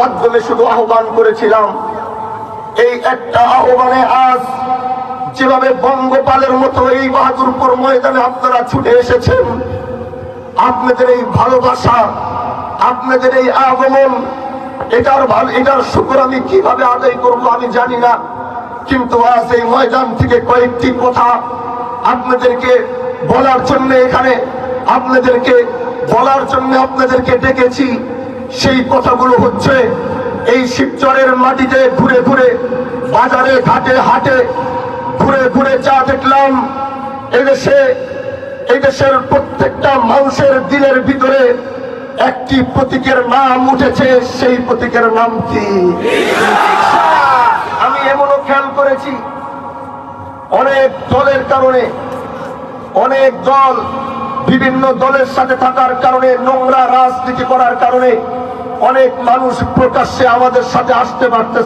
মাধ্যমে শুধু আহ্বান করেছিলাম, এই একটা আহ্বানে আজ যেভাবে বঙ্গপালের মতো এই বাহাদুরপুর ময়দানে আপনারা ছুটে এসেছেন, আপনাদের এই ভালোবাসা, আপনাদের এই আগমন, এটার শুকর আমি কিভাবে আদায় করব আমি জানি না। কিন্তু আজ এই ময়দান থেকে কয়েকটি কথা আপনাদেরকে বলার জন্য আপনাদেরকে ডেকেছি। সেই কথাগুলো হচ্ছে, এই শিবচরের মাটিতে ঘুরে ঘুরে, বাজারে ঘাটে হাটে ঘুরে ঘুরে যা দেখলাম, এই দেশের প্রত্যেকটা মানুষের দিলের ভিতরে একটি প্রতীকের নাম উঠেছে। সেই প্রতীকের নাম কি? আমি এমনও খেয়াল করেছি, অনেক দলের কারণে, অনেক দল বিভিন্ন দলের সাথে থাকার কারণে, নোংরা রাজনীতি করার কারণে অনেক মানুষ প্রকাশ্যে আমাদের সাথে আসতে পারতেছে।